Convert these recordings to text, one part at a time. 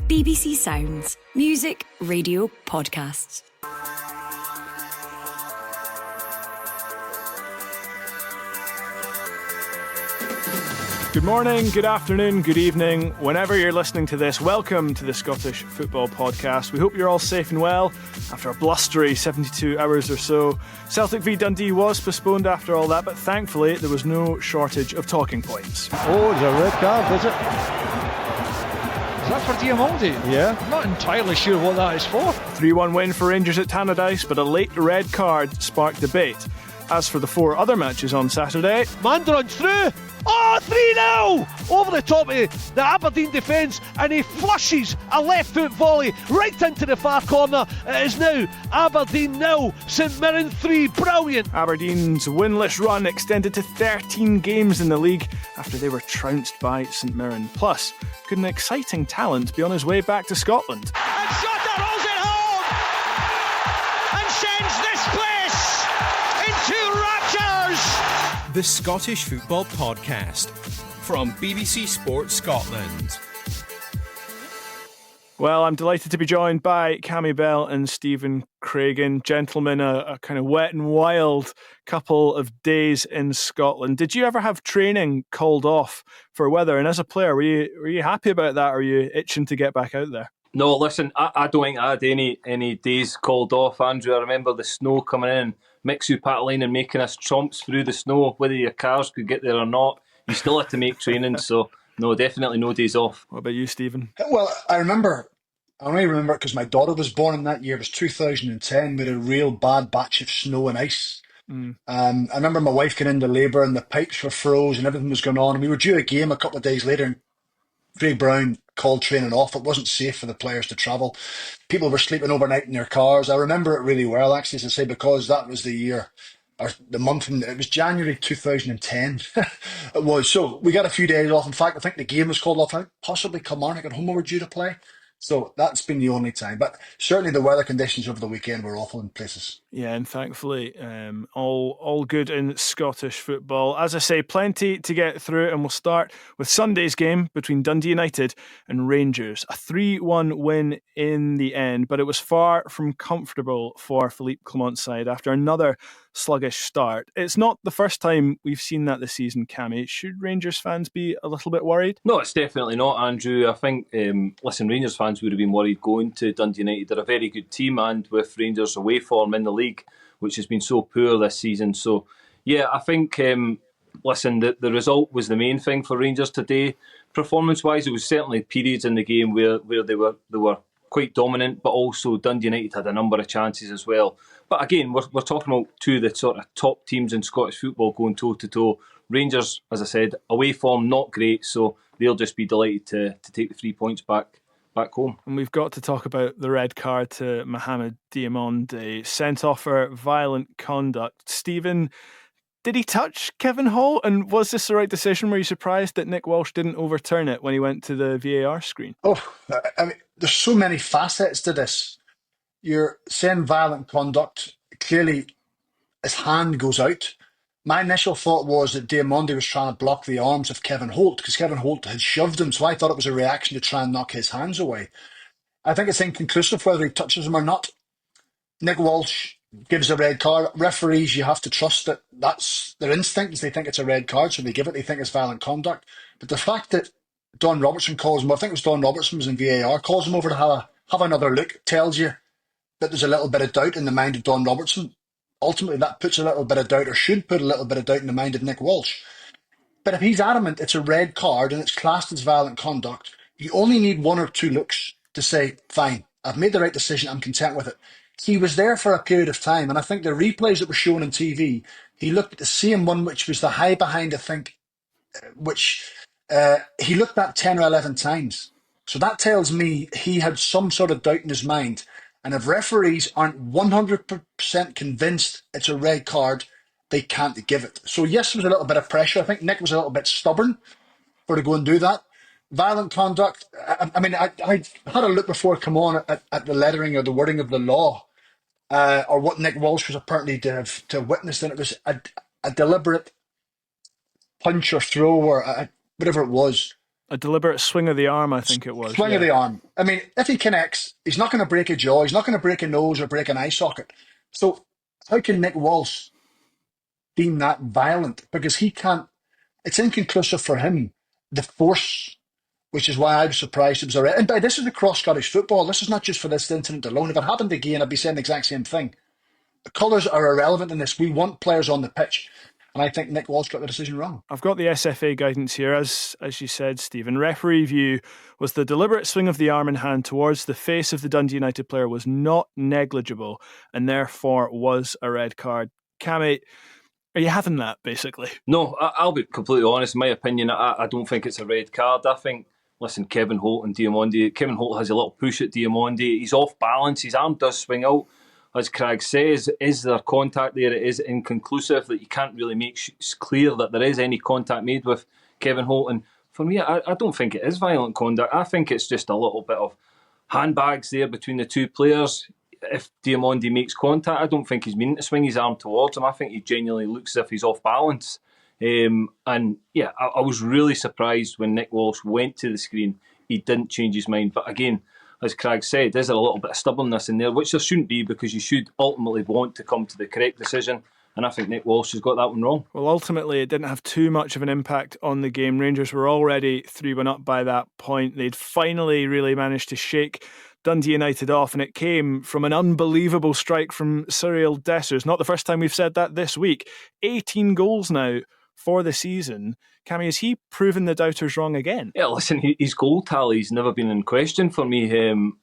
BBC Sounds. Music, radio, podcasts. Good morning, good afternoon, good evening. Whenever you're listening to this, welcome to the Scottish Football Podcast. We hope you're all safe and well after a blustery 72 hours or so. Celtic v Dundee was postponed after all that, but thankfully there was no shortage of talking points. Oh, it's a red card, is it? Is that for Diamondi? Yeah. I'm not entirely sure what that is for. 3-1 win for Rangers at Tannadice, but a late red card sparked debate. As for the four other matches on Saturday, Mandron's through. Oh, 3-0! Over the top of the Aberdeen defence, and he flushes a left foot volley right into the far corner. It is now Aberdeen 0, St Mirren 3. Brilliant! Aberdeen's winless run extended to 13 games in the league after they were trounced by St Mirren. Plus, could an exciting talent be on his way back to Scotland? And Shota rolls it home and sends this place into raptures. The Scottish Football Podcast from BBC Sport Scotland. Well, I'm delighted to be joined by Cammy Bell and Stephen Craigan. Gentlemen, a kind of wet and wild couple of days in Scotland. Did you ever have training called off for weather? And as a player, were you happy about that, or are you itching to get back out there? No, listen, I don't think I had any days called off, Andrew. I remember the snow coming in, Mixu Pataline and making us tromps through the snow, whether your cars could get there or not. You still had to make training, so no, definitely no days off. What about you, Stephen? Well, I only remember because my daughter was born in that year. It was 2010. We had a real bad batch of snow and ice. I remember my wife getting into labour and the pipes were froze and everything was going on. And we were due a game a couple of days later and Craig Brown called training off. It wasn't safe for the players to travel. People were sleeping overnight in their cars. I remember it really well, actually, as I say, because that was the year, or the month, and it was January 2010. It was. So we got a few days off. In fact, I think the game was called off. I think possibly Kilmarnock at home we were due to play. So that's been the only time. But certainly the weather conditions over the weekend were awful in places. Yeah, and thankfully, all good in Scottish football. As I say, plenty to get through, and we'll start with Sunday's game between Dundee United and Rangers. A 3-1 win in the end, but it was far from comfortable for Philippe Clement's side after another sluggish start. It's not the first time we've seen that this season, Cammy. Should Rangers fans be a little bit worried? No, it's definitely not, Andrew. I think, Rangers fans would have been worried going to Dundee United. They're a very good team, and with Rangers' away form in the league, which has been so poor this season. So, yeah, I think, the result was the main thing for Rangers today. Performance-wise, it was certainly periods in the game where they were quite dominant, but also Dundee United had a number of chances as well. But again, we're talking about two of the sort of top teams in Scottish football going toe-to-toe. Rangers, as I said, away form not great, so they'll just be delighted to take the 3 points back home. And we've got to talk about the red card to Mohamed Diamondi, sent off for violent conduct. Stephen, did he touch Kevin Hall? And was this the right decision? Were you surprised that Nick Walsh didn't overturn it when he went to the VAR screen? Oh, I mean, there's so many facets to this. You're saying violent conduct. Clearly, his hand goes out. My initial thought was that Diamondi was trying to block the arms of Kevin Holt because Kevin Holt had shoved him, so I thought it was a reaction to try and knock his hands away. I think it's inconclusive whether he touches him or not. Nick Walsh gives a red card. Referees, you have to trust that that's their instinct, is they think it's a red card, so they give it, they think it's violent conduct. But the fact that Don Robertson calls him, I think it was Don Robertson was in VAR, calls him over to have another look, tells you that there's a little bit of doubt in the mind of Don Robertson. Ultimately, that puts a little bit of doubt, or should put a little bit of doubt in the mind of Nick Walsh. But if he's adamant it's a red card and it's classed as violent conduct, you only need one or two looks to say, fine, I've made the right decision, I'm content with it. He was there for a period of time, and I think the replays that were shown on TV, he looked at the same one, which was the high behind, I think, which he looked at 10 or 11 times. So that tells me he had some sort of doubt in his mind. And if referees aren't 100% convinced it's a red card, they can't give it. So yes, there was a little bit of pressure. I think Nick was a little bit stubborn to go and do that. Violent conduct. I had a look before I come on at the lettering or the wording of the law, or what Nick Walsh was apparently to have witnessed, and it was a deliberate punch or throw or whatever it was. A deliberate swing of the arm, I think it was. Swing of the arm. I mean, if he connects, he's not going to break a jaw. He's not going to break a nose or break an eye socket. So how can Nick Walsh deem that violent? Because he can't. It's inconclusive for him. The force, which is why I was surprised it was a red. And this is across Scottish football. This is not just for this incident alone. If it happened again, I'd be saying the exact same thing. The colours are irrelevant in this. We want players on the pitch. And I think Nick Walsh got the decision wrong. I've got the SFA guidance here. As you said, Stephen, referee view was the deliberate swing of the arm and hand towards the face of the Dundee United player was not negligible and therefore was a red card. Cammy, are you having that, basically? No, I'll be completely honest. In my opinion, I don't think it's a red card. I think, listen, Kevin Holt and Diamondi. Kevin Holt has a little push at Diamondi. He's off balance. His arm does swing out. As Craig says, is there contact there? It is inconclusive, that you can't really make clear that there is any contact made with Kevin Holt. And for me, I don't think it is violent conduct. I think it's just a little bit of handbags there between the two players. If Diamondi makes contact, I don't think he's meaning to swing his arm towards him. I think he genuinely looks as if he's off balance. And yeah, I was really surprised when Nick Walsh went to the screen. He didn't change his mind. But again, as Craig said, there's a little bit of stubbornness in there, which there shouldn't be, because you should ultimately want to come to the correct decision. And I think Nick Walsh has got that one wrong. Well, ultimately, it didn't have too much of an impact on the game. Rangers were already 3-1 up by that point. They'd finally really managed to shake Dundee United off, and it came from an unbelievable strike from Cyril Dessers. Not the first time we've said that this week. 18 goals now for the season. Cammy, has he proven the doubters wrong again? Yeah, listen, his goal tally's never been in question for me.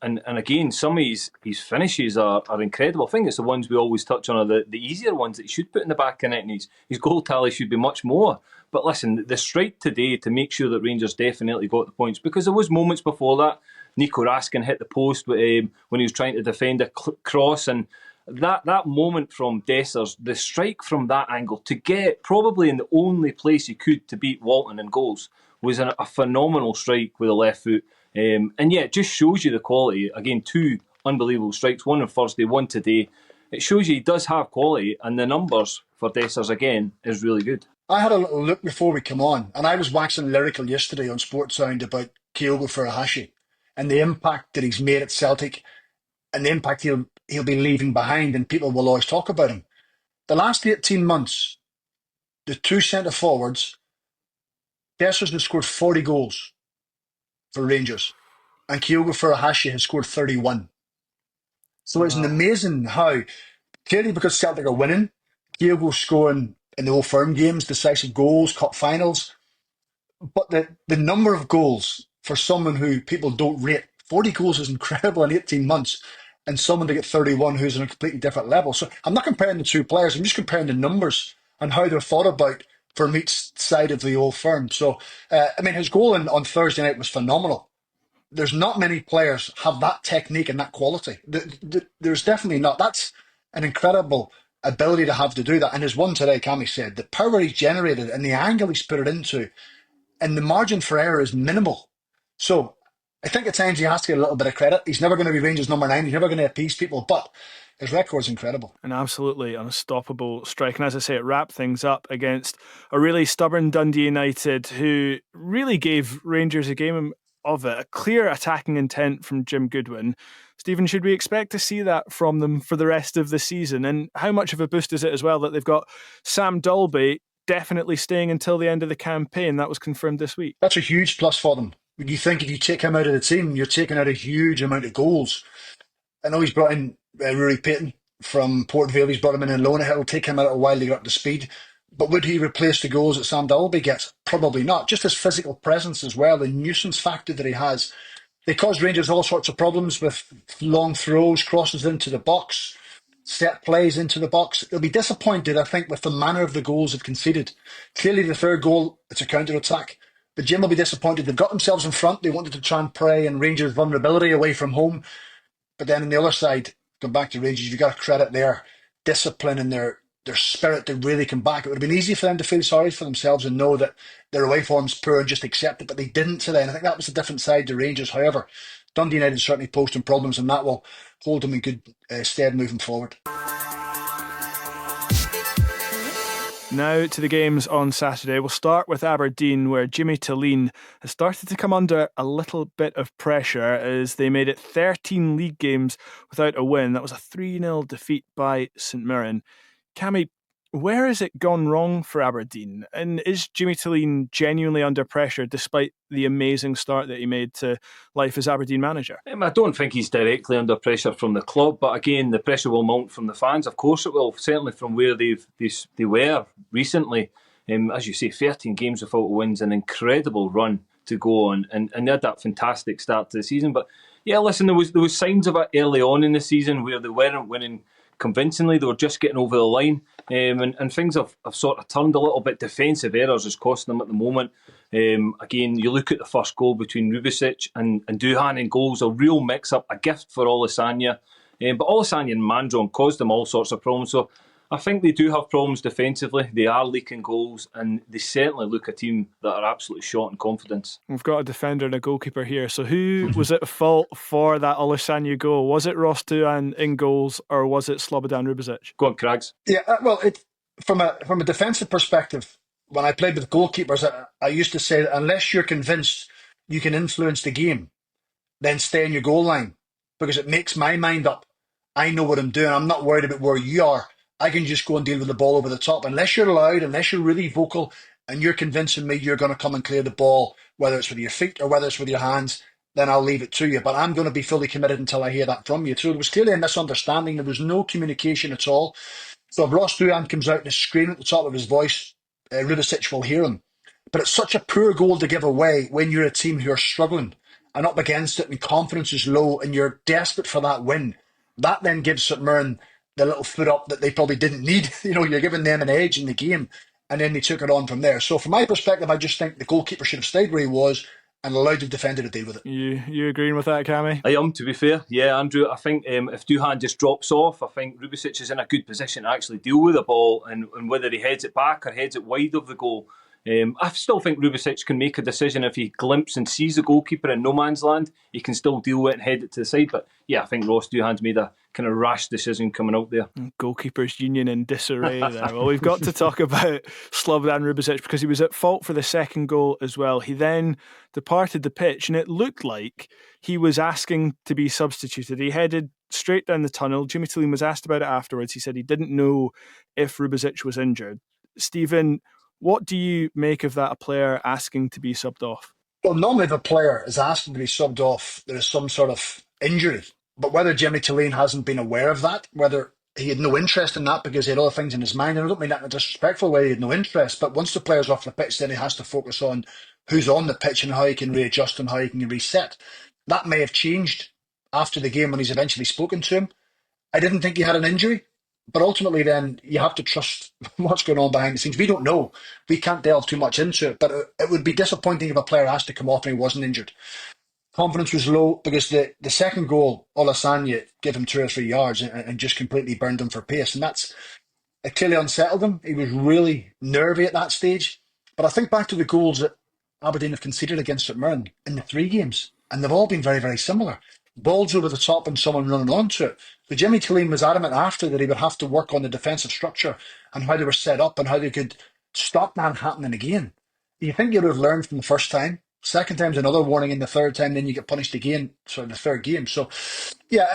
And again, some of his finishes are incredible. I think it's the ones we always touch on are the easier ones that he should put in the back of net, and his goal tally should be much more. But listen, the strike today to make sure that Rangers definitely got the points, because there was moments before that. Nico Raskin hit the post when he was trying to defend a cross, and that moment from Dessers, the strike from that angle to get probably in the only place he could to beat Walton in goals was a phenomenal strike with the left foot. And yeah, it just shows you the quality. Again, two unbelievable strikes, one on Thursday, one today. It shows you he does have quality, and the numbers for Dessers again is really good. I had a little look before we come on, and I was waxing lyrical yesterday on Sports Sound about Kyogo Furuhashi and the impact that he's made at Celtic and the impact he'll be leaving behind, and people will always talk about him. The last 18 months, the two centre-forwards, Dessers has scored 40 goals for Rangers, and Kyogo Furuhashi has scored 31. So it's amazing how, clearly because Celtic are winning, Kyogo's scoring in the Old Firm games, decisive goals, cup finals, but the number of goals for someone who people don't rate, 40 goals is incredible in 18 months, and someone to get 31 who's on a completely different level. So I'm not comparing the two players, I'm just comparing the numbers and how they're thought about from each side of the Old Firm. So, his goal on Thursday night was phenomenal. There's not many players have that technique and that quality. There's definitely not. That's an incredible ability to have to do that. And his one today, Cammy said, the power he's generated and the angle he's put it into, and the margin for error is minimal. So I think at times he has to get a little bit of credit. He's never going to be Rangers number 9. He's never going to appease people, but his record's incredible. An absolutely unstoppable strike. And as I say, it wrapped things up against a really stubborn Dundee United who really gave Rangers a game of it. A clear attacking intent from Jim Goodwin. Stephen, should we expect to see that from them for the rest of the season? And how much of a boost is it as well that they've got Sam Dalby definitely staying until the end of the campaign? That was confirmed this week. That's a huge plus for them. You think if you take him out of the team, you're taking out a huge amount of goals. I know he's brought in Rory Payton from Port Vale. He's brought him in loan. It'll take him a little while to get up to speed. But would he replace the goals that Sam Dalby gets? Probably not. Just his physical presence as well, the nuisance factor that he has. They cause Rangers all sorts of problems with long throws, crosses into the box, set plays into the box. They'll be disappointed, I think, with the manner of the goals they've conceded. Clearly, the third goal, it's a counter-attack. But Jim will be disappointed. They've got themselves in front. They wanted to try and prey on Rangers' vulnerability away from home. But then on the other side, going back to Rangers, you've got to credit their discipline and their spirit to really come back. It would have been easy for them to feel sorry for themselves and know that their away form's poor and just accept it, but they didn't today. And I think that was a different side to Rangers. However, Dundee United certainly posting problems, and that will hold them in good stead moving forward. Now to the games on Saturday. We'll start with Aberdeen, where Jimmy Tilleen has started to come under a little bit of pressure as they made it 13 league games without a win. That was a 3-0 defeat by St Mirren. Cammy, where has it gone wrong for Aberdeen? And is Jimmy Tilleen genuinely under pressure despite the amazing start that he made to life as Aberdeen manager? I don't think he's directly under pressure from the club, but again, the pressure will mount from the fans. Of course it will, certainly from where they were recently. As you say, 13 games without wins, an incredible run to go on, and they had that fantastic start to the season. But yeah, listen, there was signs of it early on in the season where they weren't winning convincingly. They were just getting over the line, and things have sort of turned a little bit. Defensive errors is costing them at the moment. Again, you look at the first goal between Rubicic and Duhan in goals, a real mix-up, a gift for Olasanya. But Olasanya and Mandron caused them all sorts of problems. So I think they do have problems defensively. They are leaking goals, and they certainly look a team that are absolutely short in confidence. We've got a defender and a goalkeeper here. So who was at fault for that Olasanya goal? Was it Ross Duhan in goals, or was it Slobodan Rubicic? Go on, Craigs. Yeah, well, from a defensive perspective, when I played with goalkeepers, I used to say that unless you're convinced you can influence the game, then stay in your goal line, because it makes my mind up. I know what I'm doing. I'm not worried about where you are. I can just go and deal with the ball over the top. Unless you're loud, unless you're really vocal, and you're convincing me you're going to come and clear the ball, whether it's with your feet or whether it's with your hands, then I'll leave it to you. But I'm going to be fully committed until I hear that from you. So there was clearly a misunderstanding. There was no communication at all. So if Ross Duhan comes out and is screaming at the top of his voice, Rubicic will hear him. But it's such a poor goal to give away when you're a team who are struggling and up against it and confidence is low and you're desperate for that win. That then gives St Mirren the little foot up that they probably didn't need. You're giving them an edge in the game, and then they took it on from there. So from my perspective, I just think the goalkeeper should have stayed where he was and allowed the defender to deal with it. You agreeing with that, Cammy? I am, to be fair. Yeah, Andrew, I think if Duhan just drops off, I think Rubicic is in a good position to actually deal with the ball, and whether he heads it back or heads it wide of the goal. I still think Rubicic can make a decision if he glimpses and sees the goalkeeper in no man's land. He can still deal with it and head it to the side. But yeah, I think Ross Duhan's made a kind of rash decision coming out there. Goalkeepers union in disarray there. Well, we've got to talk about Slobodan Rubicic because he was at fault for the second goal as well. He then departed the pitch and it looked like he was asking to be substituted. He headed straight down the tunnel. Jimmy Tilleen was asked about it afterwards. He said he didn't know if Rubicic was injured. Stephen, what do you make of that, a player asking to be subbed off? Well, normally if a player is asking to be subbed off, there is some sort of injury. But whether Jimmy Tilleen hasn't been aware of that, whether he had no interest in that because he had other things in his mind, and I don't mean that in a disrespectful way, he had no interest, but once the player's off the pitch, then he has to focus on who's on the pitch and how he can readjust and how he can reset. That may have changed after the game when he's eventually spoken to him. I didn't think he had an injury. But ultimately, then, you have to trust what's going on behind the scenes. We don't know. We can't delve too much into it. But it would be disappointing if a player has to come off and he wasn't injured. Confidence was low because the second goal, Olasanya gave him 2 or 3 yards and just completely burned him for pace. And it clearly unsettled him. He was really nervy at that stage. But I think back to the goals that Aberdeen have conceded against St Mirren in the 3 games. And they've all been very, very similar. Balls over the top and someone running onto it. But Jimmy Tilleen was adamant after that he would have to work on the defensive structure and how they were set up and how they could stop that happening again. You think you would have learned from the first time? Second time's another warning, and the third time then you get punished again. So the third game. So yeah,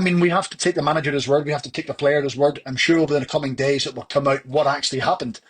we have to take the manager at his word. We have to take the player at his word. I'm sure over the coming days it will come out what actually happened.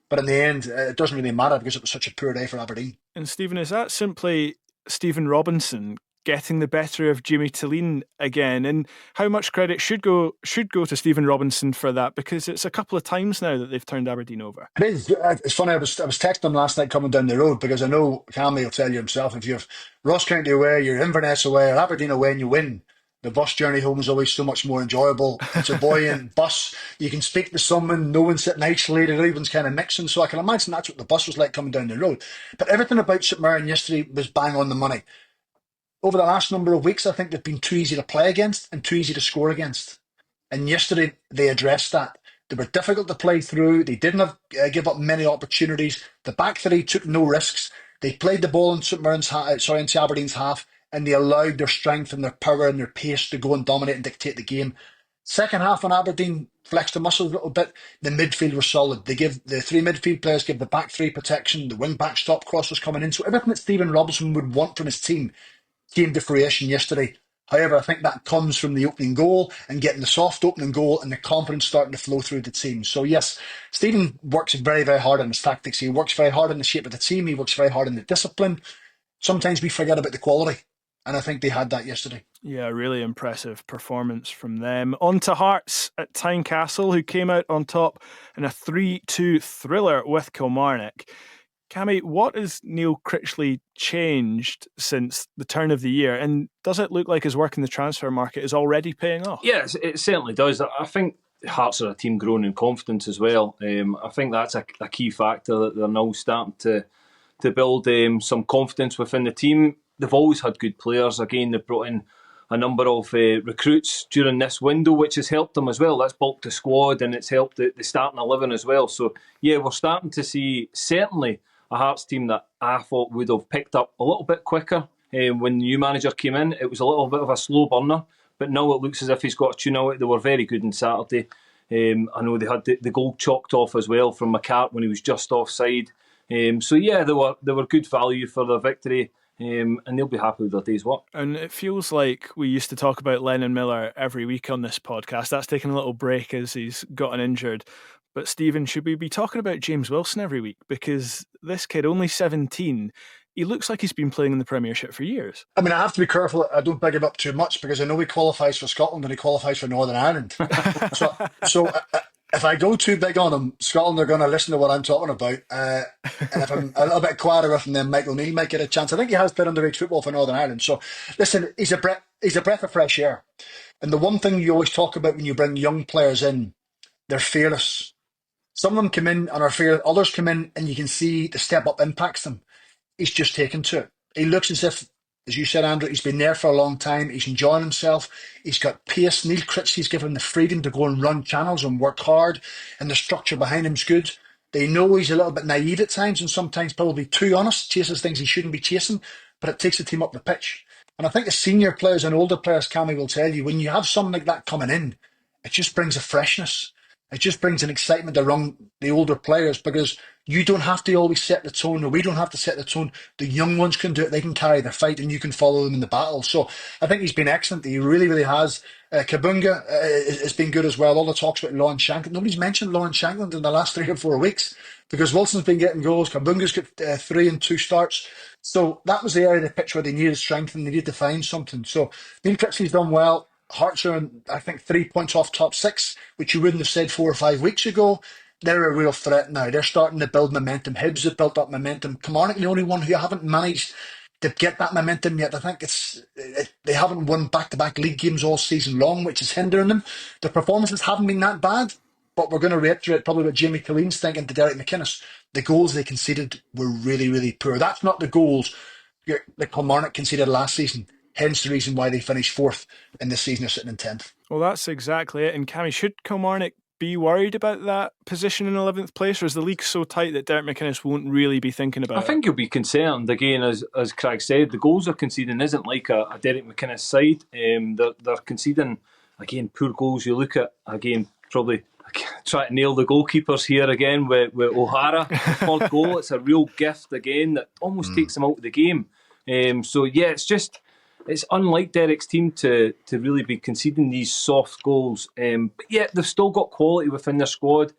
But in the end, it doesn't really matter because it was such a poor day for Aberdeen. And Stephen, is that simply Stephen Robinson getting the better of Jimmy Tilleen again? And how much credit should go to Stephen Robinson for that? Because it's a couple of times now that they've turned Aberdeen over. It is. It's funny, I was texting him last night coming down the road because I know Cammy will tell you himself, if you have Ross County away, you're Inverness away, or Aberdeen away and you win, the bus journey home is always so much more enjoyable. It's a buoyant bus. You can speak to someone, no one's sitting isolated, everyone's kind of mixing. So I can imagine that's what the bus was like coming down the road. But everything about St Mirren yesterday was bang on the money. Over the last number of weeks, I think they've been too easy to play against and too easy to score against. And yesterday, they addressed that. They were difficult to play through. They didn't give up many opportunities. The back three took no risks. They played the ball into Aberdeen's half, and they allowed their strength and their power and their pace to go and dominate and dictate the game. Second half when Aberdeen flexed the muscles a little bit, the midfield was solid. They give the three midfield players give the back three protection, the wing back stop crosses coming in. So everything that Stephen Robinson would want from his team came to fruition yesterday. However, I think that comes from the opening goal and getting the soft opening goal and the confidence starting to flow through the team. So yes, Stephen works very, very hard on his tactics. He works very hard on the shape of the team. He works very hard on the discipline. Sometimes we forget about the quality, and I think they had that yesterday. Yeah, really impressive performance from them. On to Hearts at Tynecastle, who came out on top in a 3-2 thriller with Kilmarnock. Cammy, what has Neil Critchley changed since the turn of the year? And does it look like his work in the transfer market is already paying off? Yes, it certainly does. I think Hearts are a team growing in confidence as well. I think that's a key factor, that they're now starting to build some confidence within the team. They've always had good players. Again, they've brought in a number of recruits during this window, which has helped them as well. That's bulked the squad and it's helped the starting 11 as well. So, yeah, we're starting to see certainly a Hearts team that I thought would have picked up a little bit quicker. When the new manager came in, it was a little bit of a slow burner, but now it looks as if he's got a tune out. They were very good on Saturday. I know they had the goal chalked off as well from McCart when he was just offside. So yeah, they were good value for their victory. And they'll be happy with their day's work. And it feels like we used to talk about Lennon Miller every week on this podcast. That's taken a little break as he's gotten injured. But Stephen, should we be talking about James Wilson every week? Because this kid, only 17, he looks like he's been playing in the Premiership for years. I mean, I have to be careful I don't big him up too much, because I know he qualifies for Scotland and he qualifies for Northern Ireland. so if I go too big on him, Scotland are going to listen to what I'm talking about. And if I'm a little bit quieter with him, then Michael Neal might get a chance. I think he has played underage football for Northern Ireland. So listen, he's a breath of fresh air. And the one thing you always talk about when you bring young players in, they're fearless. Some of them come in and are fearless. Others come in and you can see the step up impacts them. He's just taken to it. He looks as if, as you said, Andrew, he's been there for a long time. He's enjoying himself. He's got pace. Neil Critchley's given him the freedom to go and run channels and work hard, and the structure behind him's good. They know he's a little bit naive at times and sometimes probably too honest, chases things he shouldn't be chasing, but it takes the team up the pitch. And I think the senior players and older players, Cammy, will tell you, when you have something like that coming in, it just brings a freshness. It just brings an excitement around the older players, because you don't have to always set the tone, or we don't have to set the tone. The young ones can do it. They can carry the fight and you can follow them in the battle. So I think he's been excellent. He really, really has. Kabunga has been good as well. All the talks about Lawrence Shankland. Nobody's mentioned Lawrence Shankland in the last 3 or 4 weeks, because Wilson's been getting goals. Kabunga's got 3 and 2 starts. So that was the area of the pitch where they needed strength and they needed to find something. So Neil Critchley's done well. Hearts are, I think, 3 points off top 6, which you wouldn't have said 4 or 5 weeks ago. They're a real threat now. They're starting to build momentum. Hibs have built up momentum. Kilmarnock, the only one who haven't managed to get that momentum yet. I think they haven't won back-to-back league games all season long, which is hindering them. The performances haven't been that bad, but we're going to reiterate probably what Jamie Colleen's thinking to Derek McInnes. The goals they conceded were really, really poor. That's not the goals that Kilmarnock conceded last season. Hence the reason why they finished 4th in this season, are sitting in 10th. Well, that's exactly it. And Cammy, should Kilmarnock be worried about that position in 11th place, or is the league so tight that Derek McInnes won't really be thinking about it? I think he'll be concerned. Again, as Craig said, the goals they're conceding isn't like a Derek McInnes side. They're conceding, again, poor goals. You look at, again, probably try to nail the goalkeepers here again with O'Hara. 3rd goal, it's a real gift again that almost takes them out of the game. So yeah, it's unlike Derek's team to really be conceding these soft goals. But yet they've still got quality within their squad.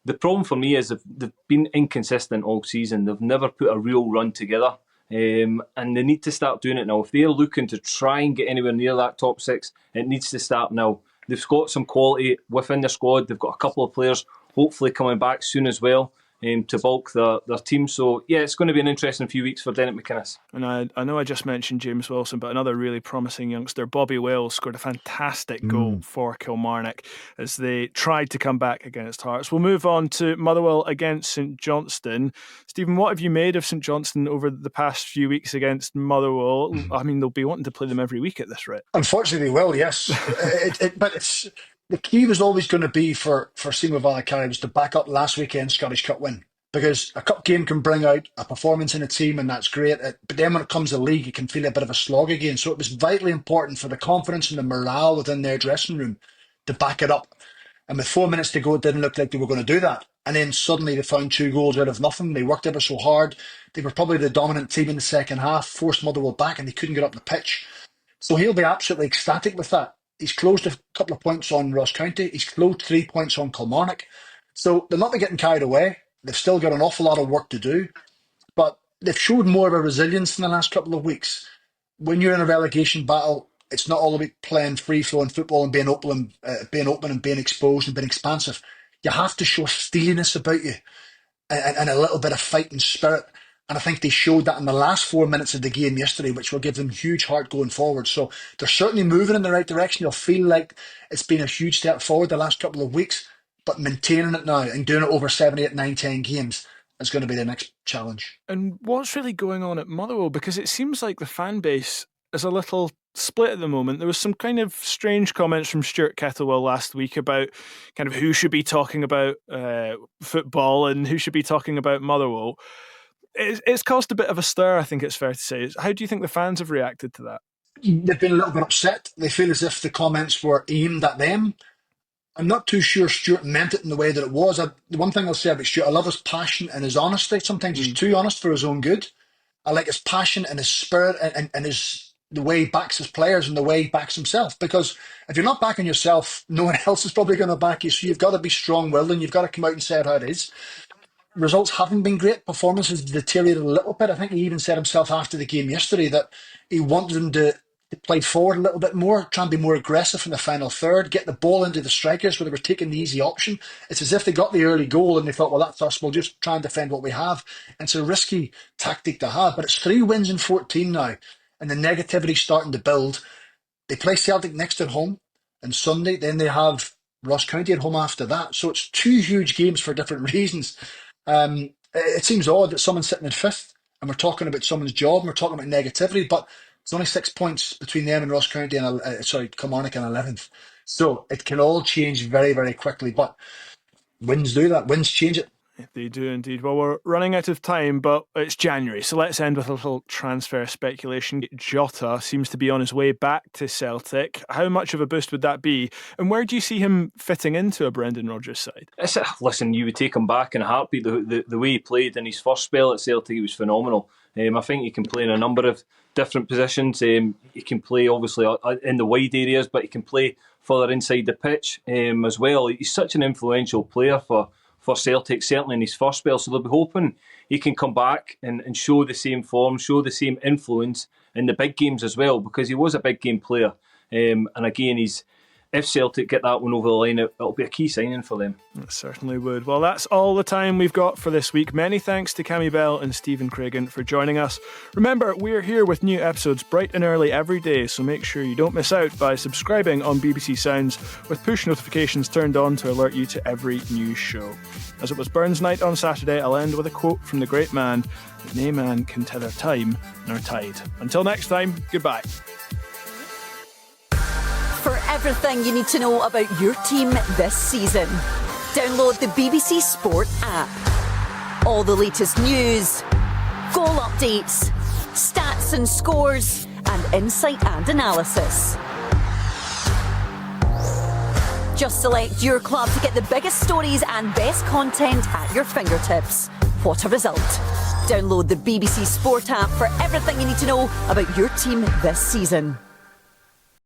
The problem for me is they've been inconsistent all season. They've never put a real run together. And they need to start doing it now. If they're looking to try and get anywhere near that top 6, it needs to start now. They've got some quality within their squad. They've got a couple of players hopefully coming back soon as well. To bulk their team. So, yeah, it's going to be an interesting few weeks for Derek McInnes. And I know I just mentioned James Wilson, but another really promising youngster, Bobby Wells, scored a fantastic goal for Kilmarnock as they tried to come back against Hearts. We'll move on to Motherwell against St Johnstone. Stephen, what have you made of St Johnstone over the past few weeks against Motherwell? I mean, they'll be wanting to play them every week at this rate. Unfortunately, they will, yes. But it's... The key was always going to be for Seymour Valacari was to back up last weekend's Scottish Cup win. Because a cup game can bring out a performance in a team, and that's great. But then when it comes to league, it can feel a bit of a slog again. So it was vitally important for the confidence and the morale within their dressing room to back it up. And with 4 minutes to go, it didn't look like they were going to do that. And then suddenly they found 2 goals out of nothing. They worked ever so hard. They were probably the dominant team in the second half, forced Motherwell back, and they couldn't get up the pitch. So he'll be absolutely ecstatic with that. He's closed a couple of points on Ross County. He's closed 3 points on Kilmarnock. So they're not getting carried away. They've still got an awful lot of work to do. But they've showed more of a resilience in the last couple of weeks. When you're in a relegation battle, it's not all about playing free-flowing football and being open and being exposed and being expansive. You have to show steeliness about you and a little bit of fighting spirit. And I think they showed that in the last 4 minutes of the game yesterday, which will give them huge heart going forward. So they're certainly moving in the right direction. You'll feel like it's been a huge step forward the last couple of weeks, but maintaining it now and doing it over 7, 8, 9, 10 games is going to be the next challenge. And what's really going on at Motherwell? Because it seems like the fan base is a little split at the moment. There was some kind of strange comments from Stuart Kettlewell last week about kind of who should be talking about football and who should be talking about Motherwell. It's caused a bit of a stir, I think it's fair to say. How do you think the fans have reacted to that? They've been a little bit upset. They feel as if the comments were aimed at them. I'm not too sure Stuart meant it in the way that it was. The one thing I'll say about Stuart, I love his passion and his honesty. Sometimes he's too honest for his own good. I like his passion and his spirit and the way he backs his players and the way he backs himself. Because if you're not backing yourself, no one else is probably going to back you. So you've got to be strong-willed and you've got to come out and say it how it is. Results haven't been great. Performance has deteriorated a little bit. I think he even said himself after the game yesterday that he wanted them to play forward a little bit more, try and be more aggressive in the final third, get the ball into the strikers where they were taking the easy option. It's as if they got the early goal and they thought, well, that's us. We'll just try and defend what we have. And it's a risky tactic to have. But it's 3 wins in 14 now, and the negativity's starting to build. They play Celtic next at home on Sunday. Then they have Ross County at home after that. So it's 2 huge games for different reasons. It seems odd that someone's sitting in 5th and we're talking about someone's job and we're talking about negativity, but it's only 6 points between them and Ross County and Kilmarnock in 11th. So it can all change very, very quickly, but wins do that. Wins change it. They do indeed. Well, we're running out of time, but it's January, so let's end with a little transfer speculation. Jota seems to be on his way back to Celtic. How much of a boost would that be? And where do you see him fitting into a Brendan Rodgers side? Listen, you would take him back in a heartbeat. The way he played in his first spell at Celtic, he was phenomenal. I think he can play in a number of different positions. He can play, obviously, in the wide areas, but he can play further inside the pitch as well. He's such an influential player for Celtic, certainly in his first spell, so they'll be hoping he can come back and show the same form, show the same influence in the big games as well, because he was a big game player. And again, if Celtic get that one over the line, it'll be a key signing for them. It certainly would. Well, that's all the time we've got for this week. Many thanks to Cammy Bell and Stephen Craigan for joining us. Remember, we're here with new episodes bright and early every day, so make sure you don't miss out by subscribing on BBC Sounds with push notifications turned on to alert you to every new show. As it was Burns night on Saturday, I'll end with a quote from the great man that "Nae man can tether time nor tide." Until next time, goodbye. For everything you need to know about your team this season, download the BBC Sport app. All the latest news, goal updates, stats and scores, and insight and analysis. Just select your club to get the biggest stories and best content at your fingertips. What a result. Download the BBC Sport app for everything you need to know about your team this season.